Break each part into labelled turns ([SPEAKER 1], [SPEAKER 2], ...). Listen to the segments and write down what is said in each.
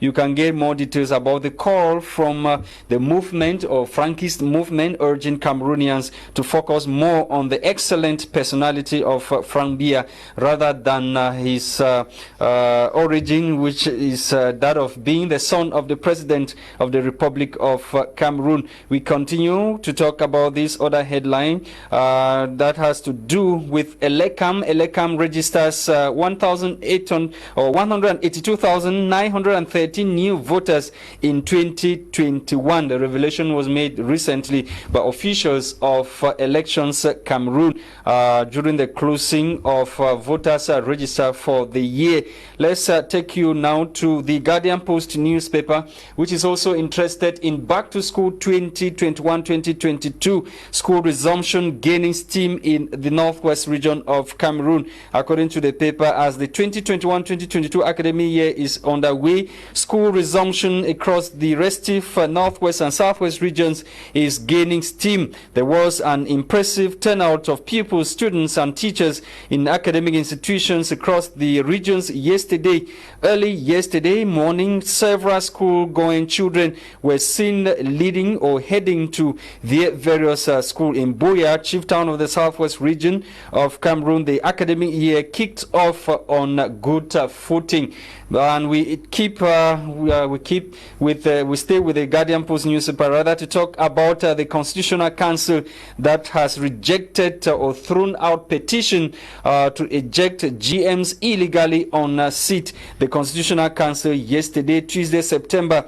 [SPEAKER 1] you can get more details about the call from the movement or Frankist movement urging Cameroonians to focus more on the excellent personality of Frank Biya rather than his origin, which is that of being the son of the President of the Republic of Cameroon. We continue to talk about this other headline that has to do with Elecam. Elecam registers 182,913 new voters in 2021. The revelation was made recently by officials of Elections Cameroon during the closing of voters register for the year. Let's take you now to the Guardian Post newspaper, which is also interested in back to school 2021-2022 school resumption gaining steam in the northwest region of Cameroon. According to the paper, as the 2021-2022 academic year is underway, school resumption across the restive northwest and southwest regions is gaining steam. There was an impressive turnout of pupils, students and teachers in academic institutions across the regions yesterday. Early yesterday morning, several school-going children were seen leading or heading to their various schools. In Buea, chief town of the southwest region of Cameroon, the academic year kicked off on good footing. And we stay with the Guardian Post newspaper rather to talk about the Constitutional Council that has rejected or thrown out petition to eject GMs illegally on seat. The Constitutional Council yesterday, Tuesday, September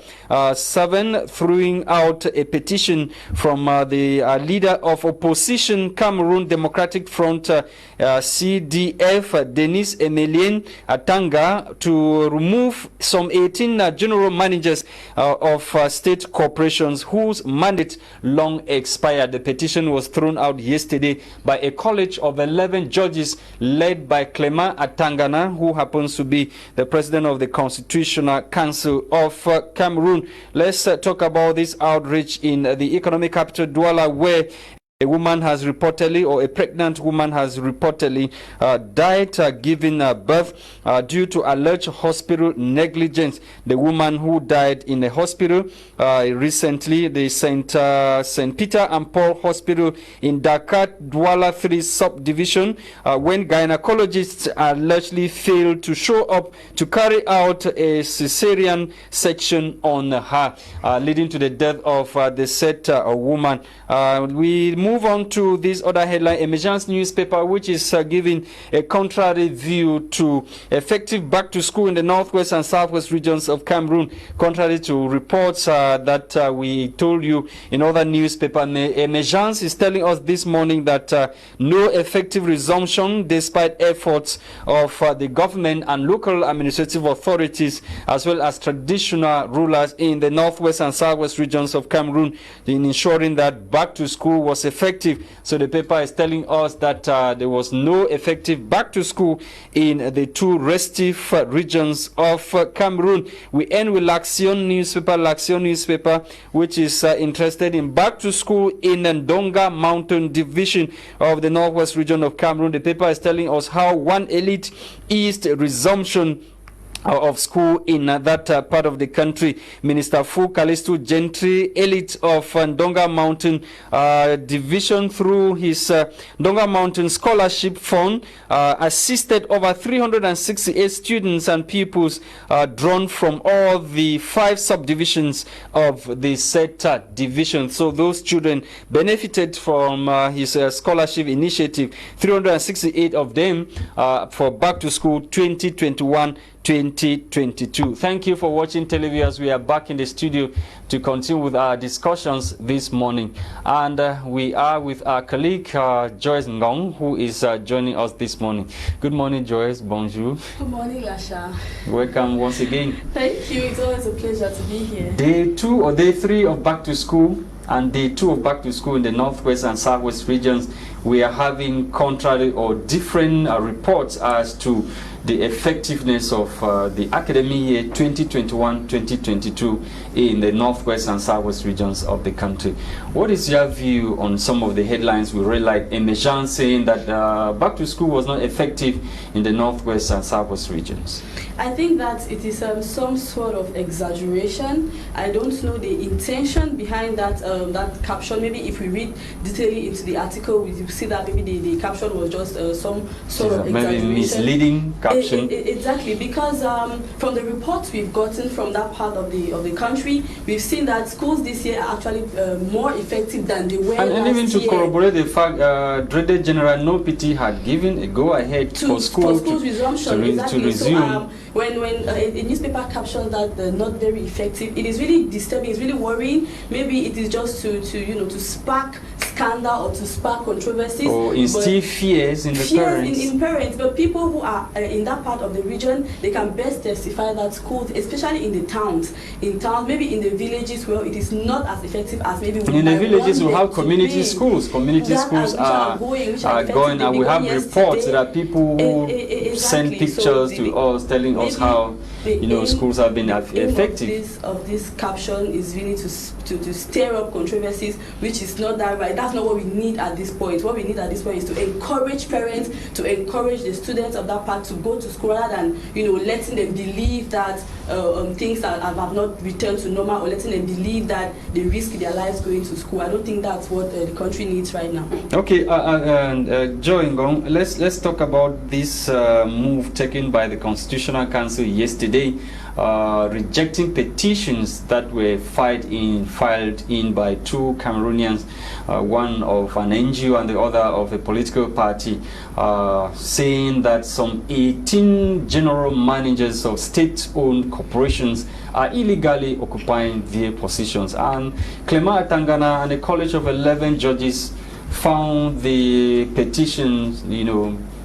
[SPEAKER 1] 7, throwing out a petition from the leader of opposition Cameroon Democratic Front CDF, Denis Emilien Atanga, to remove some 18 general managers of state corporations whose mandate long expired. The petition was thrown out yesterday by a college of 11 judges led by Clement Atangana, who happens to be the president of the Constitutional Council of Cameroon. Let's talk about this outrage in the economic capital Douala, where a woman has reportedly, or a pregnant woman has reportedly died giving birth due to alleged hospital negligence. The woman who died in the hospital recently, the St. Peter and Paul Hospital in Dakar, Douala 3 subdivision, when gynecologists allegedly failed to show up to carry out a cesarean section on her, leading to the death of the said woman. We move on to this other headline, Emergence newspaper, which is giving a contrary view to effective back to school in the northwest and southwest regions of Cameroon, contrary to reports that we told you in other newspapers. Emergence is telling us this morning that no effective resumption despite efforts of the government and local administrative authorities as well as traditional rulers in the northwest and southwest regions of Cameroon in ensuring that back to school was effective. So the paper is telling us that there was no effective back to school in the two restive regions of Cameroon. We end with L'Action newspaper, which is interested in back to school in the Ndonga Mountain Division of the northwest region of Cameroon. The paper is telling us how one elite eased resumption of school in that part of the country. Minister Fu Kalistu Gentry, elite of Ndonga Mountain Division, through his Ndonga Mountain Scholarship Fund, assisted over 368 students and pupils drawn from all the 5 subdivisions of the said division. So those children benefited from his scholarship initiative, 368 of them for back to school 2021-2022. Thank you for watching televiewers. We are back in the studio to continue with our discussions this morning, and we are with our colleague Joyce Ngong, who is joining us this morning. Good morning, Joyce. Bonjour.
[SPEAKER 2] Good morning, Lasha.
[SPEAKER 1] Welcome once again.
[SPEAKER 2] Thank you. It's always a pleasure to be here.
[SPEAKER 1] Day 2 or day 3 of back to school, and day 2 of back to school in the northwest and southwest regions. We are having contrary or different reports as to the effectiveness of the academic year 2021-2022 in the northwest and southwest regions of the country. What is your view on some of the headlines we read, like Emergence saying that back to school was not effective in the northwest and southwest regions?
[SPEAKER 2] I think that it is some sort of exaggeration. I don't know the intention behind that that caption. Maybe if we read detailedly into the article, we see that maybe the caption was just some sort of exaggeration.
[SPEAKER 1] Maybe misleading caption.
[SPEAKER 2] Exactly, because from the reports we've gotten from that part of the country, we've seen that schools this year are actually more effective than they were last year.
[SPEAKER 1] And even to corroborate the fact, Dreaded General No PT had given a go-ahead for schools
[SPEAKER 2] resumption.
[SPEAKER 1] To resume.
[SPEAKER 2] When a newspaper captions that they're not very effective, it is really disturbing. It's really worrying. Maybe it is just to spark scandal or to spark controversies,
[SPEAKER 1] or instill fears in the parents.
[SPEAKER 2] In parents, but people who are in that part of the region, they can best testify that schools, especially in the towns, maybe in the villages, where it is not as effective as maybe
[SPEAKER 1] in the villages. We have community schools. Community schools are going, and we have reports that people who send pictures to us telling us how schools have been effective.
[SPEAKER 2] Of this caption is really to stir up controversies, which is not that right. That's not what we need at this point. What we need at this point is to encourage parents, to encourage the students of that part to go to school, rather than letting them believe that things have not returned to normal, or letting them believe that they risk their lives going to school. I don't think that's what the country needs right now.
[SPEAKER 1] Okay, Joe Ngong, let's talk about this move taken by the Constitutional Council yesterday, rejecting petitions that were filed in by two Cameroonians, one of an NGO and the other of a political party, saying that some 18 general managers of state-owned corporations are illegally occupying their positions. And Clement Atangana and a college of 11 judges found the petitions,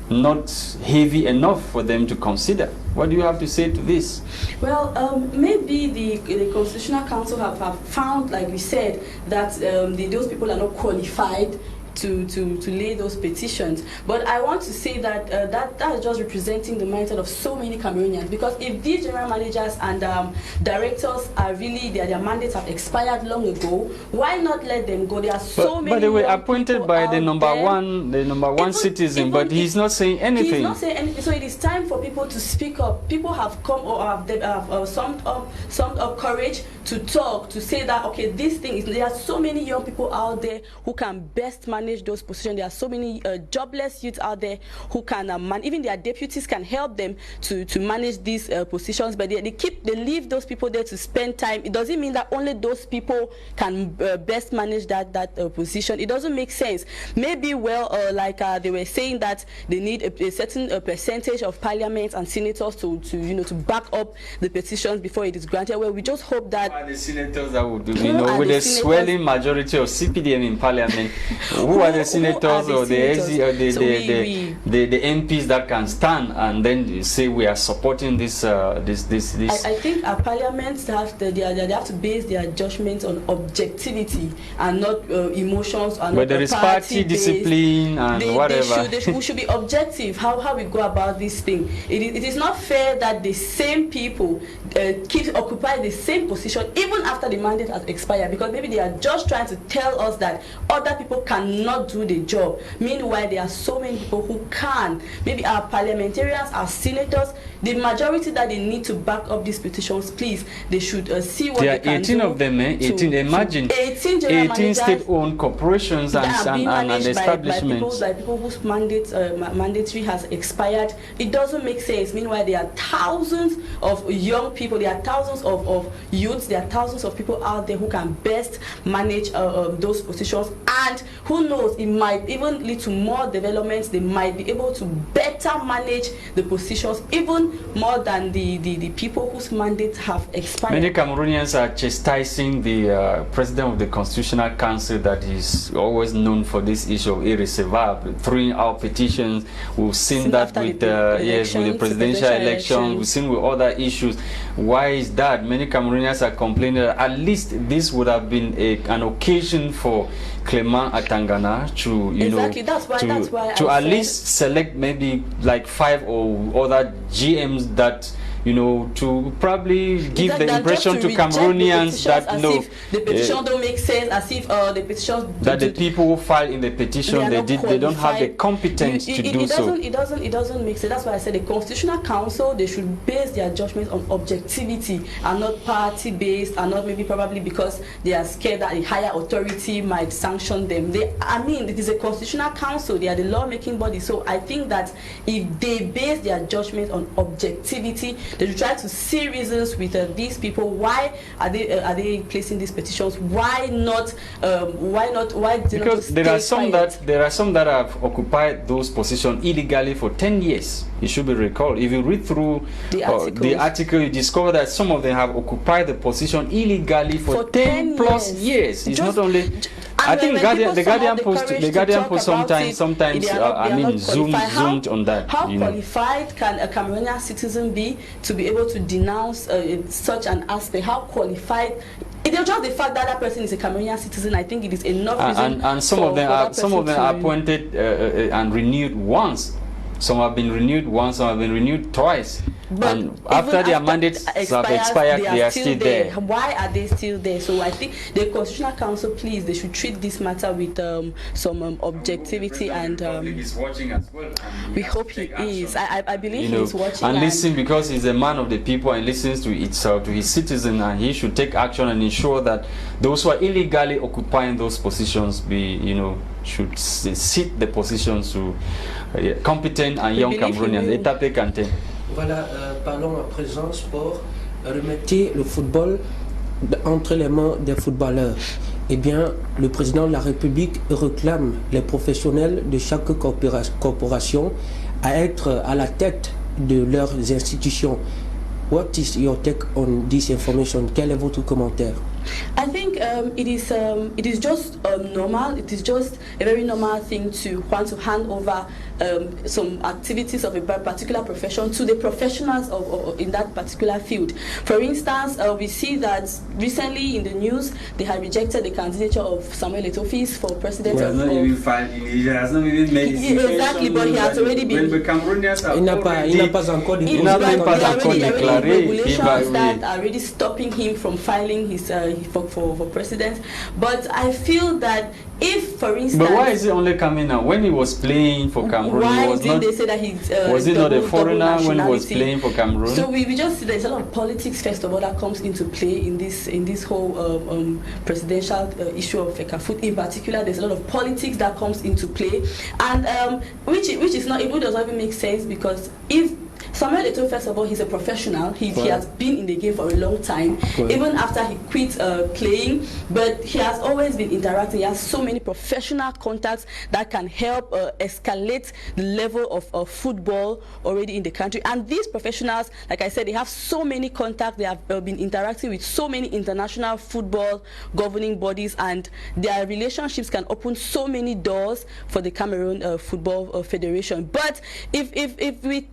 [SPEAKER 1] not heavy enough for them to consider. What do you have to say to this?
[SPEAKER 2] Well, maybe the Constitutional Council have found, like we said, that those people are not qualified to lay those petitions. But I want to say that that is just representing the mindset of so many Cameroonians, because if these general managers and directors are really, their mandates have expired long ago, why not let them go? There are so many.
[SPEAKER 1] But they were appointed by the number one citizen, but he's not saying anything.
[SPEAKER 2] He's not saying anything. So it is time for people to speak up. People have come or have summed up courage to talk, to say that, okay, this thing is, there are so many young people out there who can best manage those positions. There are so many jobless youths out there who can even their deputies can help them to manage these positions, but they leave those people there to spend time. It doesn't mean that only those people can best manage that position. It doesn't make sense. Maybe like they were saying that they need a certain percentage of parliament and senators to back up the petitions before it is granted. Well, we just hope that
[SPEAKER 1] who are the senators that would do, with the swelling majority of CPDM in parliament, who are the senators or the MPs that can stand and then say we are supporting this?
[SPEAKER 2] I think our parliaments they have to base their judgment on objectivity and not emotions. And
[SPEAKER 1] but there is party discipline and whatever.
[SPEAKER 2] We should be objective. How we go about this thing. It is not fair that the same people occupy the same position even after the mandate has expired, because maybe they are just trying to tell us that other people cannot do the job. Meanwhile, there are so many people who can. Maybe our parliamentarians, our senators, the majority that they need to back up these petitions, please, they should see what they can do.
[SPEAKER 1] There are 18 of them, 18, imagine. 18 state-owned corporations and establishments.
[SPEAKER 2] By people whose mandatory has expired. It doesn't make sense. Meanwhile, there are thousands of young people, there are thousands of youths, there are thousands of people out there who can best manage those positions, and who knows, it might even lead to more developments. They might be able to better manage the positions even more than the people whose mandates have expired.
[SPEAKER 1] Many Cameroonians are chastising the president of the Constitutional Council that is always known for this issue of irrecevable, throwing out petitions. We've seen that with with the presidential election. We've seen with other issues. Why is that? Many Cameroonians are complaining that at least this would have been an occasion for Clement Atangana to, to at least select maybe like 5 or other GMs that, to probably give the impression to Cameroonians that
[SPEAKER 2] the petition don't make sense, as if the petitions
[SPEAKER 1] that the people who filed in the petition they don't have the competence to do so.
[SPEAKER 2] It doesn't make sense. That's why I said the Constitutional Council, they should base their judgment on objectivity and not party based, and not maybe probably because they are scared that a higher authority might sanction them. It is a Constitutional Council, they are the lawmaking body. So I think that if they base their judgment on objectivity, they should try to see reasons with these people. Why are they placing these petitions? Why not? Because
[SPEAKER 1] there are some that have occupied those positions illegally for 10 years. It should be recalled. If you read through the article, you discover that some of them have occupied the position illegally for 10 plus years. It's not only. I think the Guardian post sometimes zoomed on that.
[SPEAKER 2] How qualified can a Cameroonian citizen be to be able to denounce such an aspect? How qualified? It's just the fact that that person is a Cameroonian citizen. I think it is enough reason.
[SPEAKER 1] And some of them are appointed and renewed once. Some have been renewed once, some have been renewed twice.
[SPEAKER 2] But
[SPEAKER 1] and after their mandates have expired, they are still there.
[SPEAKER 2] Why are they still there? So I think the Constitutional Council, please, they should treat this matter with some objectivity, and
[SPEAKER 1] is watching as well.
[SPEAKER 2] We hope he is. I believe he is watching.
[SPEAKER 1] And listen, because he's a man of the people and listens to his citizens, and he should take action and ensure that those who are illegally occupying those positions should sit the positions to competent and young Cameroonians. Etape, Quentin.
[SPEAKER 3] Voilà, parlons à présent sport. Remettez le football entre les mains des footballeurs. Eh bien, le président de la République réclame les professionnels de chaque corporation à être à la tête de leurs institutions. What is your take on this information? Quel est votre commentaire?
[SPEAKER 2] I think it is just normal. It is just a very normal thing to want to hand over some activities of a particular profession to the professionals in that particular field. For instance, we see that recently in the news they have rejected the candidature of Samuel Etope for president.
[SPEAKER 1] He has not even made his
[SPEAKER 2] exactly, but he has already been.
[SPEAKER 3] Il n'a pas encore
[SPEAKER 2] regulations that are already stopping him from filing his for president. But I feel that if, for instance,
[SPEAKER 1] but why is he only coming now? When he was playing for Cameroon,
[SPEAKER 2] why didn't they say that he's
[SPEAKER 1] was he not a foreigner when he was playing for Cameroon?
[SPEAKER 2] So we just see there's a lot of politics first of all that comes into play in this whole presidential issue of foot. In particular, there's a lot of politics that comes into play, and which is not, it does not even make sense, because if Samuel Etope, first of all, he's a professional. He has been in the game for a long time, even after he quit playing. But he has always been interacting. He has so many professional contacts that can help escalate the level of football already in the country. And these professionals, like I said, they have so many contacts. They have been interacting with so many international football governing bodies, and their relationships can open so many doors for the Cameroon Football Federation. But if we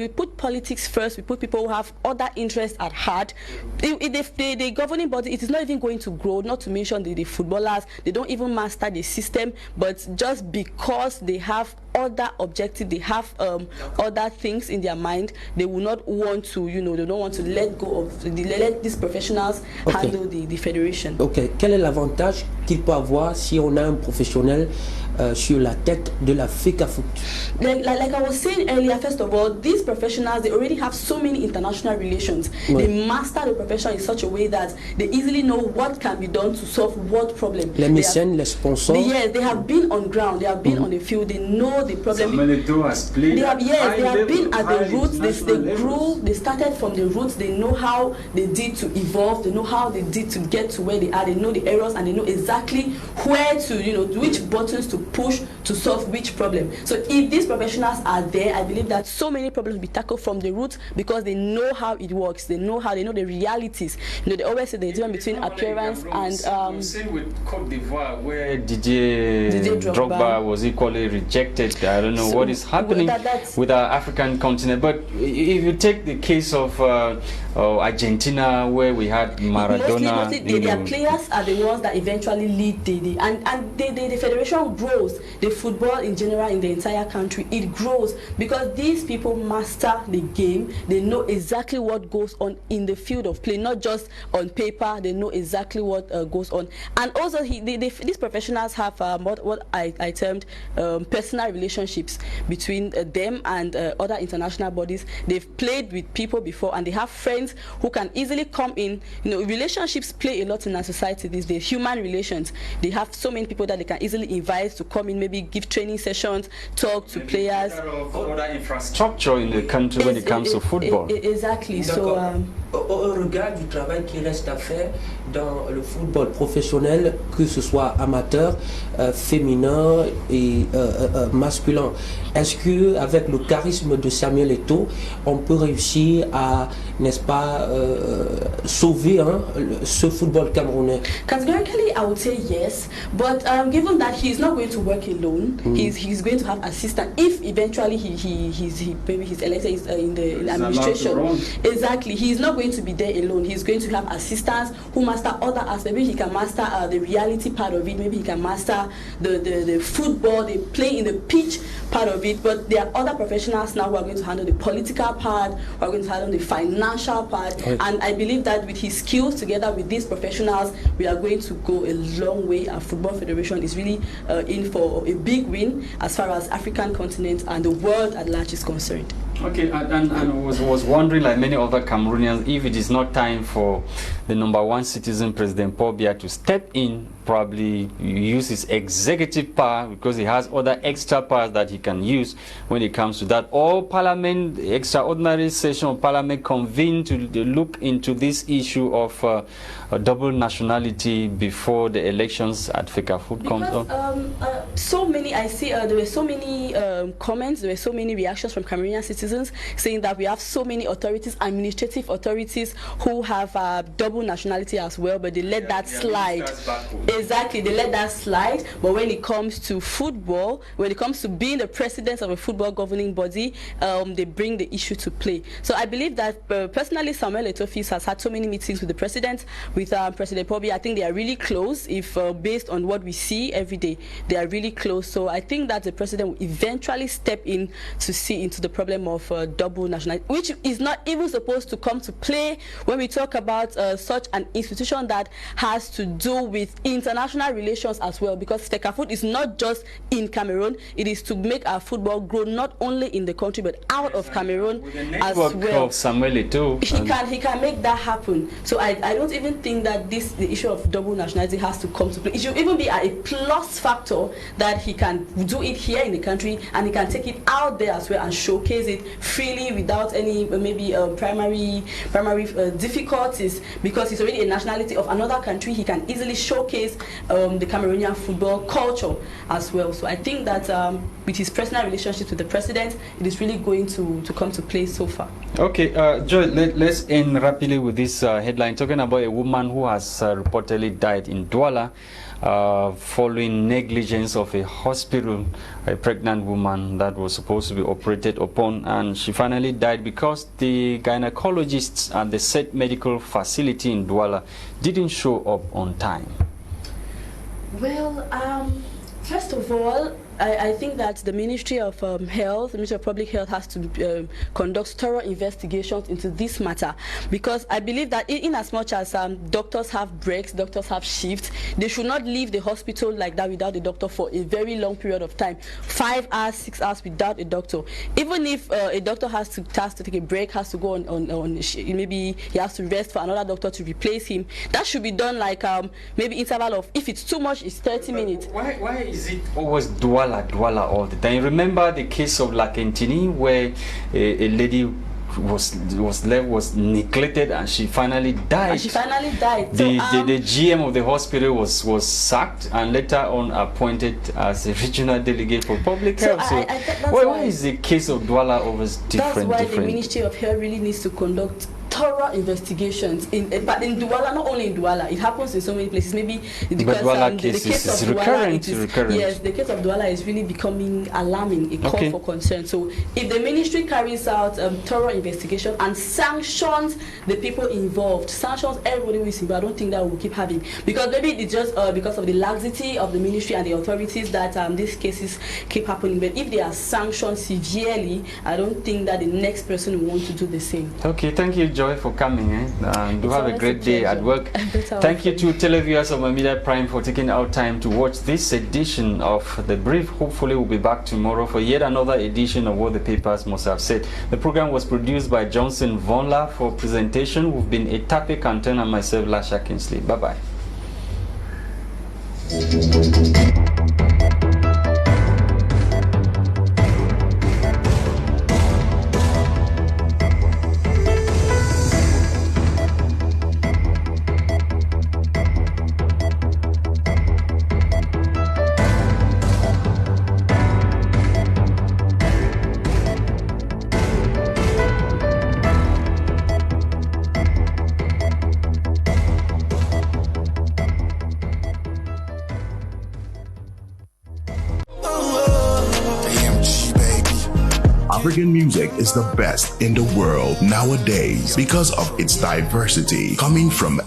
[SPEAKER 2] put politics first, we put people who have other interests at heart, the governing body, it is not even going to grow, not to mention the footballers. They don't even master the system, but just because they have other objectives, they have other things in their mind, they will not want to, they don't want to let go of, let these professionals handle the federation.
[SPEAKER 3] Ok, quel est l'avantage qu'il peut avoir si on a un professionnel sur la tête de la FECAFOOT?
[SPEAKER 2] Like I was saying earlier, first of all, these professionals, they already have so many international relations. They master the profession in such a way that they easily know what can be done to solve what problem.
[SPEAKER 3] Les mécènes, les sponsors.
[SPEAKER 2] Yes, they have been on ground, they have been on the field, they know know the problem.
[SPEAKER 1] Samuel has played.
[SPEAKER 2] They have been at the roots. They started from the roots. They know how they did to evolve. They know how they did to get to where they are. They know the errors and they know exactly where to, which buttons to push to solve which problem. So if these professionals are there, I believe that so many problems will be tackled from the roots because they know how it works. They know the realities. They always say the difference between appearance and.
[SPEAKER 1] Same with Cote d'Ivoire, where DJ Drogba was equally rejected. I don't know what is happening with our African continent. But if you take the case of Argentina, where we had Maradona,
[SPEAKER 2] mostly their players are the ones that eventually lead the federation grows. The football in general in the entire country, it grows because these people master the game. They know exactly what goes on in the field of play, not just on paper. They know exactly what goes on. And also these professionals have what I termed personal relationships between them and other international bodies. They've played with people before and they have friends who can easily come in. Relationships play a lot in our society these days. Human relations. They have so many people that they can easily invite to come in, maybe give training sessions, talk to players.
[SPEAKER 1] Other infrastructure in the country when it comes to football.
[SPEAKER 2] Exactly. So
[SPEAKER 3] au regard du travail qui reste à faire dans le football professionnel, que ce soit amateur, féminin et masculin, est-ce que avec le charisme de Samuel Eto'o, on peut réussir à, n'est-ce pas, sauver ce football camerounais?
[SPEAKER 2] Categorically, I would say yes, but given that he's not going to work alone, he's going to have assistance. If eventually maybe he's elected in the administration, exactly, he's not going to be there alone. He's going to have assistants who master other aspects. Maybe he can master the reality part of it. Maybe he can master the football, the play in the pitch part of it. But there are other professionals now who are going to handle the political part, who are going to handle the financial part. Right. And I believe that with his skills, together with these professionals, we are going to go a long way. Our Football Federation is really in for a big win as far as African continent and the world at large is concerned.
[SPEAKER 1] Okay, and I was wondering, like many other Cameroonians, if it is not time for the #1 citizen, President Paul Biya, to step in, probably use his executive power, because he has other extra powers that he can use when it comes to that. Or Parliament, extraordinary session of Parliament convened to look into this issue of double nationality before the elections at FECAFOOT comes on.
[SPEAKER 2] So many, I see, there were so many comments, there were so many reactions from Cameroonian citizens saying that we have so many authorities, administrative authorities, who have double nationality as well, but they let that slide. Exactly, they let that slide. But when it comes to football, when it comes to being the president of a football governing body, they bring the issue to play. So I believe that personally, Samuel Eto'o has had so many meetings with the president, with President Paul Biya. I think they are really close. If based on what we see every day, they are really close. So I think that the president will eventually step in to see into the problem of double nationality, which is not even supposed to come to play when we talk about such an institution that has to do with international relations as well, because FECAFOOT is not just in Cameroon. It is to make our football grow not only in the country but out of Cameroon as well.
[SPEAKER 1] Of Samuel Eto'o,
[SPEAKER 2] he can make that happen. So I don't even think that the issue of double nationality has to come to play. It should even be a plus factor that he can do it here in the country and he can take it out there as well and showcase it freely without any maybe primary difficulties, because he's already a nationality of another country. He can easily showcase the Cameroonian football culture as well. So I think that with his personal relationship with the president, it is really going to come to play so far.
[SPEAKER 1] Okay, Joy, let's end rapidly with this headline, talking about a woman who has reportedly died in Douala following negligence of a hospital, a pregnant woman that was supposed to be operated upon, and she finally died because the gynecologists at the said medical facility in Douala didn't show up on time.
[SPEAKER 2] Well, first of all, I think that the Ministry of Health, the Ministry of Public Health, has to conduct thorough investigations into this matter, because I believe that in as much as doctors have breaks, doctors have shifts, they should not leave the hospital like that without a doctor for a very long period of time, 5 hours, 6 hours without a doctor. Even if a doctor has to take a break, has to go on maybe he has to rest for another doctor to replace him, that should be done like maybe interval of, if it's too much, it's 30 minutes.
[SPEAKER 1] Why is it always Douala Douala all the time. Remember the case of Lakentini, where a lady was neglected and she finally died. The GM of the hospital was sacked and later on appointed as a regional delegate for public health. So why is the case of Douala always different?
[SPEAKER 2] That's why the Ministry of Health really needs to conduct thorough investigations but in Douala, not only in Douala, it happens in so many places. Maybe because
[SPEAKER 1] Douala
[SPEAKER 2] the case of
[SPEAKER 1] recurrent.
[SPEAKER 2] Yes, the case of Douala is really becoming alarming, a call for concern. So if the ministry carries out thorough investigation and sanctions the people involved, sanctions everybody who is involved, I don't think that we'll keep having, because maybe it's just because of the laxity of the ministry and the authorities that these cases keep happening. But if they are sanctioned severely, I don't think that the next person will want to do the same.
[SPEAKER 1] Okay, thank you, Joy, for coming. And do have a great day at work. Thank you to televiewers of Mamida Prime for taking our time to watch this edition of The Brief. Hopefully we'll be back tomorrow for yet another edition of What the Papers Must Have Said. The program was produced by Johnson Vola. For presentation, we've been Etape, Quentin, and myself, Lasha Kingsley. Bye-bye.
[SPEAKER 4] African music is the best in the world nowadays because of its diversity coming from